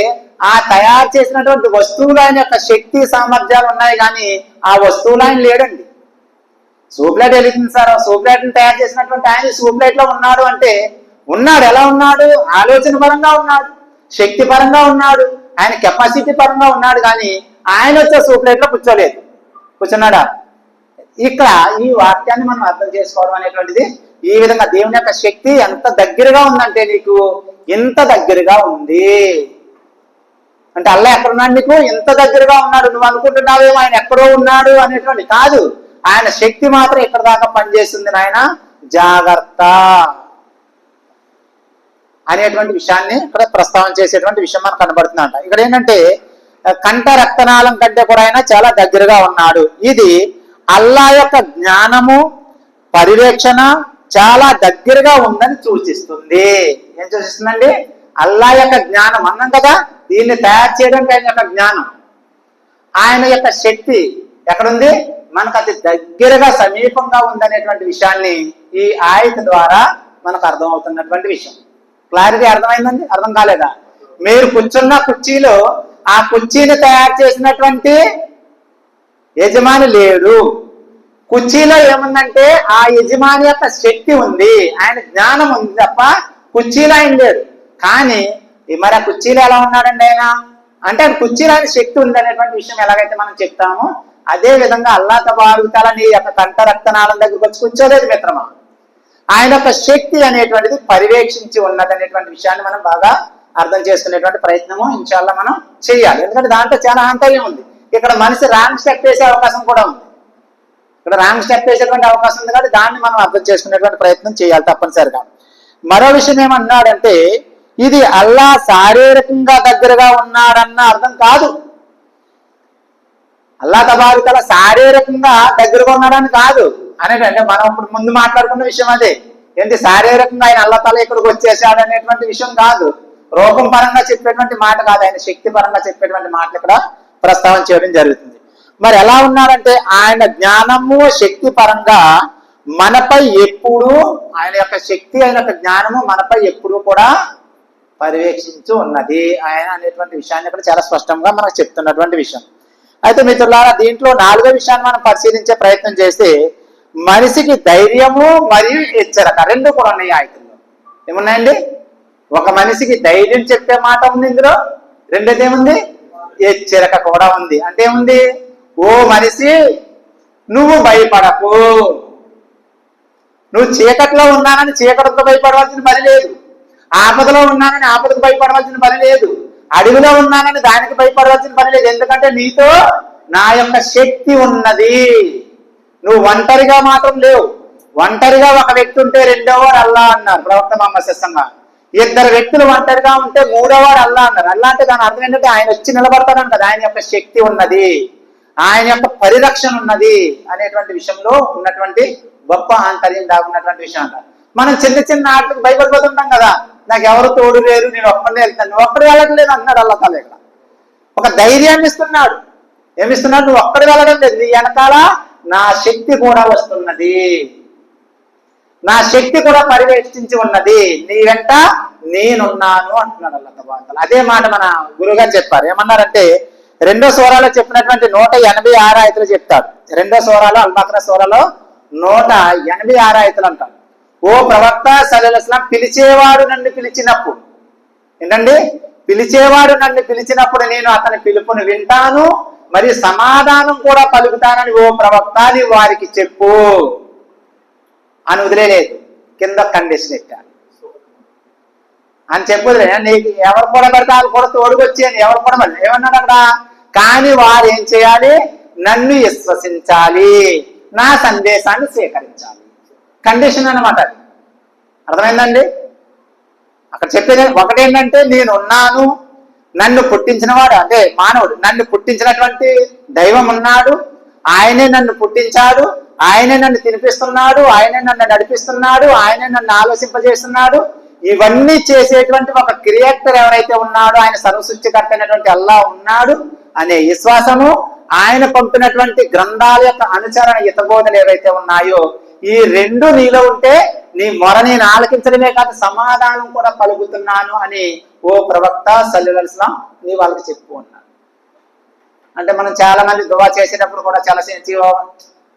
ఆ తయారు చేసినటువంటి వస్తువులు ఆయన యొక్క శక్తి సామర్థ్యాలు ఉన్నాయి, కానీ ఆ వస్తువులు ఆయన లేడండి. సూప్ లైట్ వెలిగింది సార్, సూప్ లైట్ ని తయారు చేసినటువంటి ఆయన సూప్ లైట్ లో ఉన్నాడు అంటే ఉన్నాడు. ఎలా ఉన్నాడు? ఆలోచన పరంగా ఉన్నాడు, శక్తి పరంగా ఉన్నాడు, ఆయన కెపాసిటీ పరంగా ఉన్నాడు. కానీ ఆయన వచ్చే సూప్ లైట్ లో కూర్చున్నాడా? ఇక్కడ ఈ వాక్యాన్ని మనం అర్థం చేసుకోవడం అనేటువంటిది ఈ విధంగా దేవుని యొక్క శక్తి ఎంత దగ్గరగా ఉందంటే నీకు ఇంత దగ్గరగా ఉంది. అంటే అల్లా ఎక్కడున్నాడు? నీకు ఇంత దగ్గరగా ఉన్నాడు. నువ్వు అనుకుంటున్నావేమో ఆయన ఎక్కడో ఉన్నాడు అనేటువంటి కాదు, ఆయన శక్తి మాత్రం ఇక్కడ దాకా పనిచేస్తుంది నాయన, జాగ్రత్త అనేటువంటి విషయాన్ని ఇక్కడ ప్రస్తావన చేసేటువంటి విషయం మనకు కనబడుతుందంట. ఇక్కడ ఏంటంటే కంఠ రక్తనాళం కంటే కూడా ఆయన చాలా దగ్గరగా ఉన్నాడు. ఇది అల్లా యొక్క జ్ఞానము పర్యవేక్షణ చాలా దగ్గరగా ఉందని సూచిస్తుంది. ఏం సూచిస్తుందండి? అల్లా యొక్క జ్ఞానం అన్నాం కదా, దీన్ని తయారు చేయడానికి ఆయన యొక్క జ్ఞానం, ఆయన యొక్క శక్తి ఎక్కడుంది? మనకు అతి దగ్గరగా సమీపంగా ఉందనేటువంటి విషయాన్ని ఈ ఆయత ద్వారా మనకు అర్థం అవుతున్నటువంటి విషయం. క్లారిటీ అర్థమైందండి? అర్థం కాలేదా? మీరు కూర్చున్న కుర్చీలో ఆ కుర్చీని తయారు చేసినటువంటి యజమాని లేడు. కుర్చీలో ఏముందంటే ఆ యజమాని యొక్క శక్తి ఉంది, ఆయన జ్ఞానం ఉంది తప్ప కుర్చీలో ఆయన లేడు. కానీ మరి ఆ కుర్చీలో ఎలా ఉన్నాడండి ఆయన అంటే ఆ కుర్చీలో ఆయన శక్తి ఉంది అనేటువంటి విషయం ఎలాగైతే మనం చెప్తామో అదే విధంగా అల్లాహ్ తబారక తఆలా నీ యొక్క కంఠ రక్తనాళం దగ్గరకు వచ్చి కూర్చోలేదు మిత్రమా. ఆయన యొక్క శక్తి అనేటువంటిది పర్యవేక్షించి ఉన్నది అనేటువంటి విషయాన్ని మనం బాగా అర్థం చేసుకునేటువంటి ప్రయత్నము ఇన్షాల్లా మనం చేయాలి. ఎందుకంటే దాంట్లో చాలా ఆంతర్యం ఉంది. ఇక్కడ మనిషి రాంగ్ స్టెప్ వేసే అవకాశం కూడా ఉంది. ఇక్కడ రాంగ్ స్టెప్ వేసేటువంటి అవకాశం ఉంది కాబట్టి దాన్ని మనం అర్థం చేసుకునేటువంటి ప్రయత్నం చేయాలి తప్పనిసరిగా. మరో విషయం ఏమన్నాడంటే ఇది అల్లాహ్ శారీరకంగా దగ్గరగా ఉన్నాడన్న అర్థం కాదు. అల్లాహ్ తబారక తఆలా శారీరకంగా దగ్గరగా ఉన్నాడని కాదు అనేటంటే మనం ఇప్పుడు ముందు మాట్లాడుకున్న విషయం అదే. ఏంటి శారీరకంగా ఆయన అల్లాహ్ తఆలా ఇక్కడికి వచ్చేసాడు అనేటువంటి విషయం కాదు. రూపం పరంగా చెప్పేటువంటి మాట కాదు, ఆయన శక్తి పరంగా చెప్పేటువంటి మాటలు ఇక్కడ ప్రస్తావన చేయడం జరుగుతుంది. మరి ఎలా ఉన్నారంటే ఆయన జ్ఞానము శక్తి పరంగా మనపై ఎప్పుడు ఆయన యొక్క శక్తి ఆయన యొక్క జ్ఞానము మనపై ఎప్పుడు కూడా పర్యవేక్షించు ఉన్నది ఆయన అనేటువంటి విషయాన్ని ఇక్కడ చాలా స్పష్టంగా మనకు చెప్తున్నటువంటి విషయం. అయితే మిత్రులారా దీంట్లో 4వ విషయాన్ని మనం పరిశీలించే ప్రయత్నం చేస్తే మనిషికి ధైర్యము మరియు హెచ్చరిక రెండు కూడా ఉన్నాయి ఆయనలో. ఏమున్నాయండి? ఒక మనిషికి ధైర్యం చెప్పే మాట ఉంది ఇందులో, రెండోది ఏముంది? హెచ్చరిక కూడా ఉంది. అంటే ఏముంది? ఓ మనిషి నువ్వు భయపడకు, నువ్వు చీకట్లో ఉన్నానని చీకటితో భయపడవలసిన పని లేదు, ఆపదలో ఉన్నానని ఆపదకు భయపడవలసిన పని లేదు, అడవిలో ఉన్నానని దానికి భయపడవలసిన పని లేదు. ఎందుకంటే నీతో నా యొక్క శక్తి ఉన్నది. నువ్వు ఒంటరిగా మాత్రం లేవు. ఒంటరిగా ఒక వ్యక్తి ఉంటే రెండోవాడు అల్లాహ్ అన్నారు ప్రవక్త ముహమ్మద్ సల్లల్లాహు అలైహి వసల్లం. 2 వ్యక్తులు ఒంటరిగా ఉంటే మూడోవాడు అల్లాహ్ అన్నారు. అల్లాహ్ అంటే దాని అర్థం ఏంటంటే ఆయన వచ్చి నిలబడతాడు కదా, ఆయన యొక్క శక్తి ఉన్నది, ఆయన యొక్క పరిరక్షణ ఉన్నది అనేటువంటి విషయంలో ఉన్నటువంటి గొప్ప ఆంతర్యం దాగున్నటువంటి విషయం అంట. మనం చిన్న చిన్న ఆటలకు భయపడిపోతుంటాం కదా, నాకు ఎవరు తోడు లేరు, నేను ఒక్కడే వెళ్తాను. నువ్వు ఒక్కడే వెళ్ళట్లేదు అంటున్నాడు అల్లాహ్ తఆలా ఇక్కడ. ఒక ధైర్యాన్ని ఇస్తున్నాడు. ఏమిస్తున్నాడు? నువ్వు ఒక్కడే వెళ్ళడం లేదు, నీ వెనకాల నా శక్తి కూడా వస్తున్నది, నా శక్తి కూడా పర్యవేక్షించి ఉన్నది, నీ వెంట నేనున్నాను అంటున్నాడు అల్లాహ్ తబారక. అదే మాట మన గురుగారు చెప్పారు. ఏమన్నారంటే 2వ సూరాలో చెప్పినటువంటి 186 ఆయతులు చెప్తాడు. 2వ సూరాలో అల్-బకరా సూరాలో 186 ఆయతులు అంటాడు. ఓ ప్రవక్త సల్లల్లాహు అలైహి వసల్లం, పిలిచేవాడు నన్ను పిలిచినప్పుడు, ఏంటండి? పిలిచేవాడు నన్ను పిలిచినప్పుడు నేను అతని పిలుపుని వింటాను మరియు సమాధానం కూడా పలుకుతానని ఓ ప్రవక్త నీవు వారికి చెప్పు అని వదిలేదు. కింద కండిషన్ ఎట్టాను అని చెప్పదులే. నీకు ఎవరు కూడా పెడితే వాళ్ళు కూడా తోడుకొచ్చి అని ఎవరు కూడా మళ్ళీ ఏమన్నాడు అక్కడ? కానీ వారు ఏం చేయాలి? నన్ను విశ్వసించాలి, నా సందేశాన్ని స్వీకరించాలి. కండిషన్ అన్నమాట. అది అర్థమైందండి? అక్కడ చెప్పేది ఒకటేంటంటే నేనున్నాను, నన్ను పుట్టించినవాడు అంటే మానవుడు, నన్ను పుట్టించినటువంటి దైవం ఉన్నాడు, ఆయనే నన్ను పుట్టించాడు, ఆయనే నన్ను తినిపిస్తున్నాడు, ఆయనే నన్ను నడిపిస్తున్నాడు, ఆయనే నన్ను ఆలోచింపజేస్తున్నాడు. ఇవన్నీ చేసేటువంటి ఒక క్రియేటర్ ఎవరైతే ఉన్నాడో ఆయన సర్వసృష్టికర్త అయినటువంటి అల్లాహ్ ఉన్నాడు అనే విశ్వాసము, ఆయన పంపినటువంటి గ్రంథాల యొక్క అనుచరణ హితబోధలు ఏవైతే ఉన్నాయో ఈ రెండు నీలో ఉంటే నీ మొర నేను ఆలకించడమే కాదు సమాధానం కూడా పలుకుతున్నాను అని ఓ ప్రవక్త సల్లల్లాహు అలైహి వసల్లం నీ వాళ్ళకి చెప్పు అన్నాడు. అంటే మనం చాలా మంది దువా చేసేటప్పుడు కూడా చాలా సెన్సిటివ్,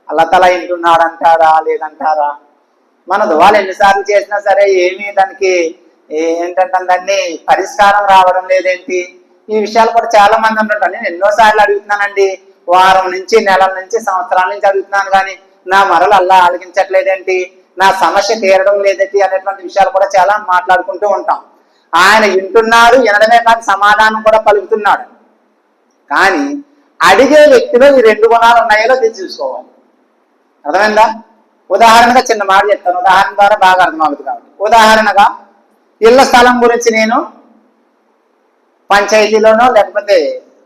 అల్లాహ్ తఆలా వింటున్నాడు అంటారా లేదంటారా? మన దువాలు ఎన్నిసార్లు చేసినా సరే ఏమీ దానికి ఏంటంటే దాన్ని పరిష్కారం రావడం లేదేంటి? ఈ విషయాలు కూడా చాలా మంది అంటుంటారు. నేను ఎన్నోసార్లు అడుగుతున్నానండి, వారం నుంచి, నెలల నుంచి, సంవత్సరాల నుంచి అడుగుతున్నాను, కానీ నా మరలు అల్లాహ్ ఆలకించట్లేదేంటి, నా సమస్య తీరడం లేదేంటి అనేటువంటి విషయాలు కూడా చాలా మాట్లాడుకుంటూ ఉంటాం. ఆయన వింటున్నాడు, వినడమే కాదు సమాధానం కూడా పలుకుతున్నాడు. కానీ అడిగే వ్యక్తిలో ఈ 2 గుణాలు ఉన్నాయో తెచ్చి చూసుకోవాలి. అర్థమైందా? ఉదాహరణగా చిన్న మాట చెప్తాను, ఉదాహరణ ద్వారా బాగా అర్థమవుతుంది కాబట్టి. ఉదాహరణగా ఇళ్ల స్థలం గురించి నేను పంచాయతీలోనో లేకపోతే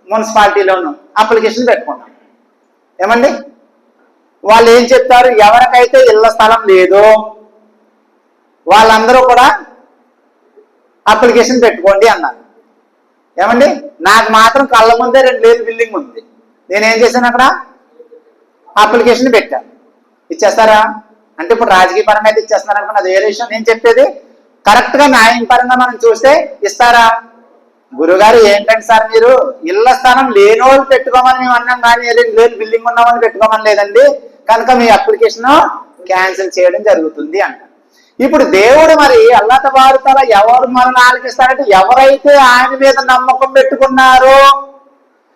మున్సిపాలిటీలోనో అప్లికేషన్ పెట్టుకున్నాను. ఏమండి? వాళ్ళు ఏం చెప్తారు? ఎవరికైతే ఇళ్ల స్థలం లేదో వాళ్ళందరూ కూడా అప్లికేషన్ పెట్టుకోండి అన్నారు. ఏమండి? నాకు మాత్రం కళ్ళ ముందే 2 లేని బిల్డింగ్ ఉంది. నేనేం చేశాను? అక్కడ అప్లికేషన్ పెట్టాను. ఇచ్చేస్తారా అంటే ఇప్పుడు రాజకీయ పరంగా అయితే ఇచ్చేస్తున్నారు అనుకున్న అది వేరే విషయం. నేను చెప్పేది కరెక్ట్ గా న్యాయం పరంగా మనం చూస్తే ఇస్తారా? గురుగారు ఏంటంటే సార్ మీరు ఇళ్ల స్థానం లేని వాళ్ళు పెట్టుకోమని మేము అన్నాం, కానీ లేదు బిల్డింగ్ ఉన్న వాళ్ళు పెట్టుకోమని లేదండి, కనుక మీ అప్లికేషన్ క్యాన్సిల్ చేయడం జరుగుతుంది అంట. ఇప్పుడు దేవుడు మరి అల్లాహ్ తబారక తఆలా ఎవరు మనల్ని ఆలకిస్తారంటే ఎవరైతే ఆయన మీద నమ్మకం పెట్టుకున్నారో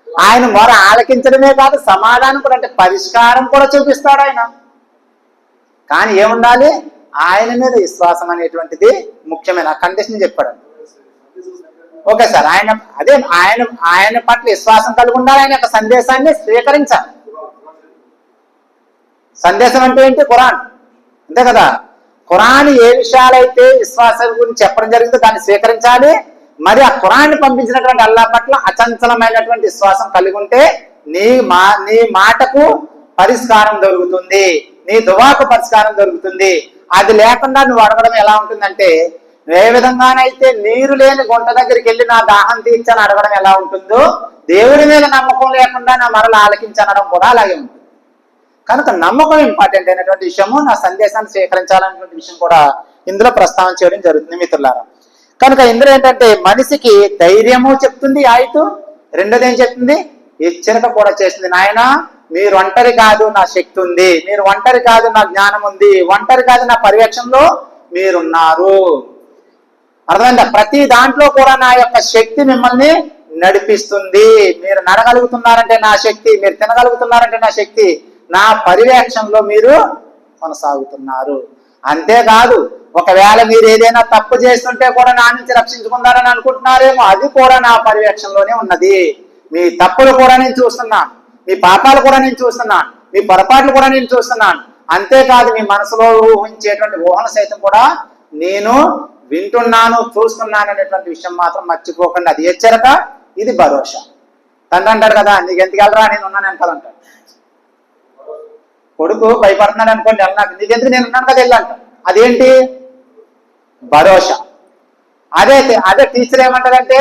ఆయన మొర ఆలకించడమే కాదు సమాధానం కూడా, అంటే పరిష్కారం కూడా చూపిస్తాడు ఆయన. కానీ ఏముండాలి? ఆయన మీద విశ్వాసం అనేటువంటిది ముఖ్యమైన కండిషన్ చెప్పాడు. ఓకే సార్, ఆయన పట్ల విశ్వాసం కలిగి ఉండాలి, ఆయన యొక్క సందేశాన్ని స్వీకరించాలి. సందేశం అంటే ఏంటి? ఖురాన్, అంతే కదా. ఖురాన్ ఏ విషయాలైతే విశ్వాసం గురించి చెప్పడం జరిగిందో దాన్ని స్వీకరించాలి. మరి ఆ ఖురాన్ పంపించినటువంటి అల్లాహ్ పట్ల అచంచలమైనటువంటి విశ్వాసం కలిగి ఉంటే నీ మాటకు పరిష్కారం దొరుకుతుంది, నీ దువాకు పరిష్కారం దొరుకుతుంది. అది లేకుండా నువ్వు అడగడం ఎలా ఉంటుందంటే, ఏ విధంగానైతే నీరు లేని గుంట దగ్గరికి వెళ్ళి నా దాహం తీర్చని అడగడం ఎలా ఉంటుందో, దేవుడి మీద నమ్మకం లేకుండా నా మరలు ఆలకించనడం కూడా అలాగే ఉంటుంది. కనుక నమ్మకం ఇంపార్టెంట్ అయినటువంటి విషయము, నా సందేశాన్ని స్వీకరించాలనేటువంటి విషయం కూడా ఇందులో ప్రస్తావన చేయడం జరుగుతుంది మిత్రులారా. కనుక ఇందులో ఏంటంటే మనిషికి ధైర్యము చెప్తుంది ఆయతు, రెండోది ఏం చెప్తుంది? హెచ్చరిక కూడా చేస్తుంది. నాయన మీరు ఒంటరి కాదు, నా శక్తి ఉంది, మీరు ఒంటరి కాదు, నా జ్ఞానం ఉంది, ఒంటరి కాదు, నా పర్యవేక్షణలో మీరున్నారు. అర్థమైందా? ప్రతి దాంట్లో కూడా నా యొక్క శక్తి మిమ్మల్ని నడిపిస్తుంది. మీరు నడగలుగుతున్నారంటే నా శక్తి, మీరు తినగలుగుతున్నారంటే నా శక్తి, నా పర్యవేక్షణలో మీరు కొనసాగుతున్నారు. అంతేకాదు ఒకవేళ మీరు ఏదైనా తప్పు చేస్తుంటే కూడా నా నుంచి రక్షించుకున్నారని అనుకుంటున్నారేమో, అది కూడా నా పర్యవేక్షణలోనే ఉన్నది. మీ తప్పులు కూడా నేను చూస్తున్నాను, మీ పాపాలు కూడా నేను చూస్తున్నాను, మీ పొరపాట్లు కూడా నేను చూస్తున్నాను. అంతేకాదు మీ మనసులో ఊహించేటువంటి ఊహన సైతం కూడా నేను వింటున్నాను, చూస్తున్నాను అనేటువంటి విషయం మాత్రం మర్చిపోకండి. అది హెచ్చరిక, ఇది భరోసా. తండ్రి అంటాడు కదా, నీకు ఎందుకు వెళ్ళరా, నేను ఉన్నాను వెనకాలంటాడు. కొడుకు భయపడుతున్నాడు అనుకోండి, నాకు నీకెందుకు, నేను ఉన్నాను కదా వెళ్ళంటాడు. అదేంటి? భరోసా. అదే టీచర్ ఏమంటారంటే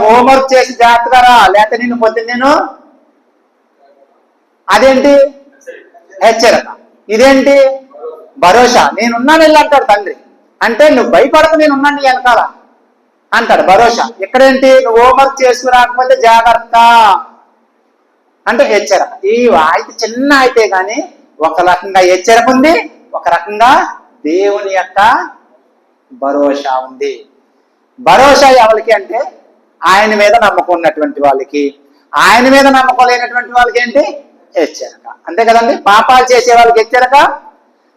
హోంవర్క్ చేసి జాగ్రత్తగా రా, లేకపోతే నిన్ను పొద్దున్న నేను, అదేంటి? హెచ్చరిక. ఇదేంటి? భరోసా. నేనున్నాను వెళ్ళంటాడు తండ్రి. అంటే నువ్వు భయపడకు, నేనున్నాను వెనకాల అంటాడు, భరోసా. ఇక్కడేంటి? నువ్వు హోంవర్క్ చేసుకురాకపోతే జాగ్రత్త అంటే హెచ్చరిక. ఈ అయితే చిన్న అయితే కానీ ఒక రకంగా హెచ్చరిక ఉంది, ఒక రకంగా దేవుని యొక్క భరోసా ఉంది. భరోసా ఎవరికి అంటే ఆయన మీద నమ్మకం ఉన్నటువంటి వాళ్ళకి. ఆయన మీద నమ్మకం లేనటువంటి వాళ్ళకి ఏంటి? హెచ్చరిక. అంతే కదండి. పాపాలు చేసే వాళ్ళకి హెచ్చరిక,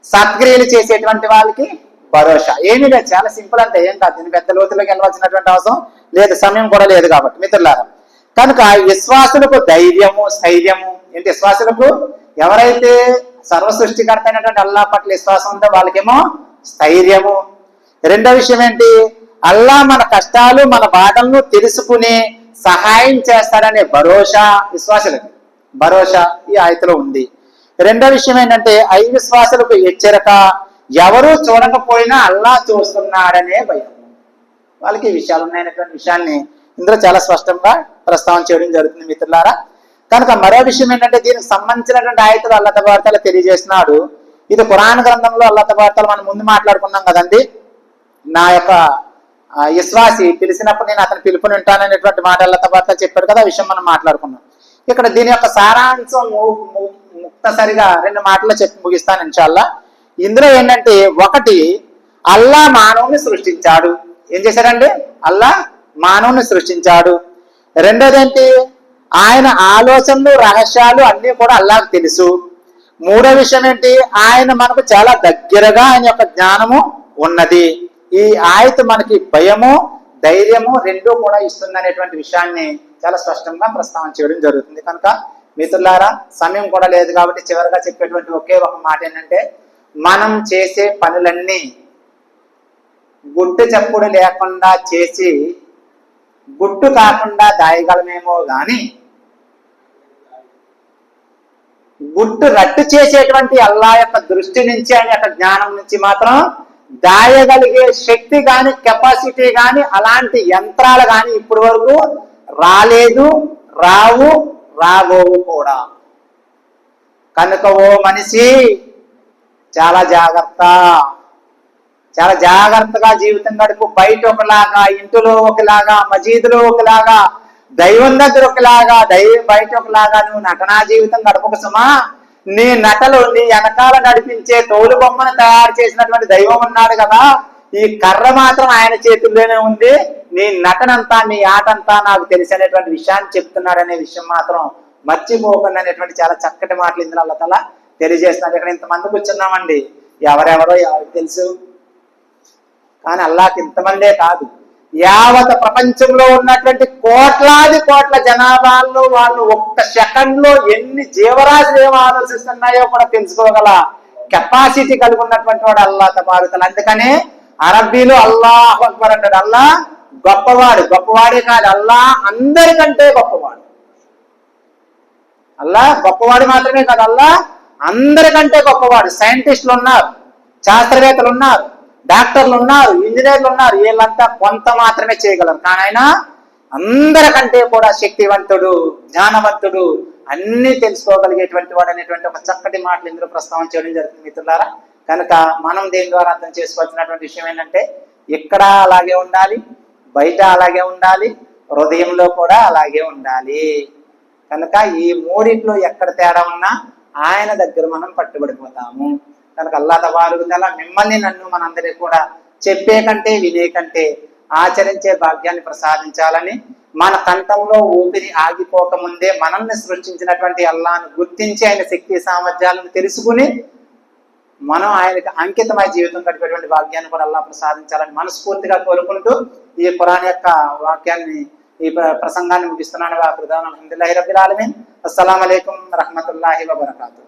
సత్క్రియలు చేసేటువంటి వాళ్ళకి భరోసా. ఏమీ లేదు, చాలా సింపుల్. అంటే ఏం కాదు, దీని పెద్ద లోతులోకి వెళ్ళవలసినటువంటి అవసరం లేదు, సమయం కూడా లేదు కాబట్టి మిత్రులారా. కనుక విశ్వాసులకు ధైర్యము, స్థైర్యము ఏంటి? విశ్వాసులకు ఎవరైతే సర్వ సృష్టికర్త అయినటువంటి అల్లాహ్ పట్ల విశ్వాసం ఉందో వాళ్ళకేమో స్థైర్యము. రెండో విషయం ఏంటి? అల్లాహ్ మన కష్టాలు, మన బాధలను తెలుసుకుని సహాయం చేస్తాడనే భరోసా విశ్వాసులకు. భరోసా ఈ ఆయతలో ఉంది. రెండో విషయం ఏంటంటే అవిశ్వాసులకు హెచ్చరిక, ఎవరు చూడకపోయినా అల్లాహ్ చూస్తున్నాడనే భయం. వాళ్ళకి ఈ విషయాలు ఉన్నాయనేటువంటి విషయాన్ని ఇందులో చాలా స్పష్టంగా ప్రస్తావన చేయడం జరుగుతుంది మిత్రులారా. కనుక మరో విషయం ఏంటంటే దీనికి సంబంధించినటువంటి ఆయతలు అల్లాహ్ తబారక తఆలా తెలియజేస్తున్నాడు. ఇది ఖురాన్ గ్రంథంలో అల్లాహ్ తబారక తఆలా మనం ముందు మాట్లాడుకున్నాం కదండి. నా యొక్క విశ్వాసి పిలిచినప్పుడు నేను అతను పిలుపుని ఉంటాననేటువంటి మాట అల్లాహ్ తబారక తఆలా చెప్పాడు కదా, ఆ విషయం మనం మాట్లాడుకున్నాం. ఇక్కడ దీని యొక్క సారాంశం ముక్తసరిగా 2 మాటల్లో చెప్పి ముగిస్తాను ఇన్షాల్లా. ఇందులో ఏంటంటే ఒకటి, అల్లాహ్ మానవుని సృష్టించాడు. ఏం చేశాడండి? అల్లాహ్ మానవుని సృష్టించాడు. రెండోది ఏంటి? ఆయన ఆలోచనలు, రహస్యాలు అన్ని కూడా అల్లాహ్కు తెలుసు. మూడో విషయం ఏంటి? ఆయన మనకు చాలా దగ్గరగా ఆయన యొక్క జ్ఞానము ఉన్నది. ఈ ఆయత మనకి భయము, ధైర్యము రెండూ కూడా ఇస్తుంది అనేటువంటి విషయాన్ని చాలా స్పష్టంగా ప్రస్తావన చేయడం జరుగుతుంది. కనుక మిత్రులారా, సమయం కూడా లేదు కాబట్టి చివరిగా చెప్పేటువంటి ఒకే ఒక మాట ఏంటంటే, మనం చేసే పనులన్నీ గుట్టు చప్పుడు లేకుండా చేసి గుట్టు కాకుండా దాయగలమేమో గాని గుట్టు రట్టు చేసేటువంటి అల్లాహ్ యొక్క దృష్టి నుంచి, ఆయన యొక్క జ్ఞానం నుంచి మాత్రం దాయగలిగే శక్తి గాని, కెపాసిటీ గాని, అలాంటి యంత్రాలు గాని ఇప్పటి వరకు రాలేదు, రాబోవు కూడా. కనుక ఓ మనిషి, చాలా జాగ్రత్త, చాలా జాగ్రత్తగా జీవితం గడుపు. బయట ఒకలాగా, ఇంటిలో ఒకలాగా, మజీదులో ఒకలాగా, దైవం దగ్గర ఒకలాగా, బయట ఒకలాగా నువ్వు నటనా జీవితం గడపక సుమా. నీ నటలు, నీ వెనకాల నడిపించే తోలు బొమ్మను తయారు చేసినటువంటి దైవం ఉన్నాడు కదా, ఈ కర్ర మాత్రం ఆయన చేతుల్లోనే ఉంది. నీ నటనంతా, నీ ఆటంతా నాకు తెలిసి అనేటువంటి విషయాన్ని చెప్తున్నాడనే విషయం మాత్రం మర్చిపోకుండా అనేటువంటి చాలా చక్కటి మాటలు ఇందులో అల్లా తఆలా తెలియజేస్తున్నాడు. ఇక్కడ ఇంతమంది కూర్చున్నామండి, ఎవరెవరో ఎవరికి తెలుసు, కానీ అల్లాహకి ఇంతమందే కాదు, యావత్ ప్రపంచంలో ఉన్నటువంటి కోట్లాది కోట్ల జనాభాల్లో వాళ్ళు ఒక్క సెకండ్ లో ఎన్ని జీవరాశులు ఏమో ఆలోచిస్తున్నాయో కూడా తెలుసుకోగల కెపాసిటీ కలిగి ఉన్నటువంటి వాడు అల్లాహ్ తబారక తఆలా. అందుకనే అరబ్బీలో అల్లాహు అక్బర్ అంటాడు. అల్లాహ్ గొప్పవాడు, గొప్పవాడే కాదు, అల్లాహ్ అందరికంటే గొప్పవాడు. అల్లాహ్ గొప్పవాడు మాత్రమే కాదు, అల్లాహ్ అందరికంటే గొప్పవాడు. సైంటిస్టులు ఉన్నారు, శాస్త్రవేత్తలు ఉన్నారు, డాక్టర్లు ఉన్నారు, ఇంజనీర్లు ఉన్నారు, వీళ్ళంతా కొంత మాత్రమే చేయగలరు. కానీ ఆయన అందరికంటే కూడా శక్తివంతుడు, జ్ఞానవంతుడు, అన్ని తెలుసుకోగలిగేటువంటి వాడు అనేటువంటి ఒక చక్కటి మాటలు ఇందులో ప్రస్తావన చేయడం జరుగుతుంది మిత్రులారా. కనుక మనం దీని ద్వారా అర్థం చేసుకోవాల్సినటువంటి విషయం ఏంటంటే, ఇక్కడ అలాగే ఉండాలి, బయట అలాగే ఉండాలి, హృదయంలో కూడా అలాగే ఉండాలి. కనుక ఈ మూడింట్లో ఎక్కడ తేడా ఉన్నా ఆయన దగ్గర మనం పట్టుబడిపోతాము. కనుక అల్లాహ్ తబారక తఆలా మిమ్మల్ని, నన్ను, మనందరికీ కూడా చెప్పే కంటే వినే కంటే ఆచరించే భాగ్యాన్ని ప్రసాదించాలని, మన కంఠంలో ఊపిరి ఆగిపోకముందే మనల్ని సృష్టించినటువంటి అల్లాహ్ను గుర్తించి ఆయన శక్తి సామర్థ్యాలను తెలుసుకుని మనం ఆయనకి అంకితమై జీవితం గడిపేటువంటి భాగ్యాన్ని కూడా అల్లాహ్ ప్రసాదించాలని మనస్ఫూర్తిగా కోరుకుంటూ ఈ ఖురాన్ యొక్క వాక్యాన్ని, ఈ ప్రసంగాన్ని ముగిస్తున్నాను. అల్హమ్దులిల్లాహి రబ్బిల్ ఆలమీన్. అస్సలాము అలైకుం వరహ్మతుల్లాహి వబరకాతుహు.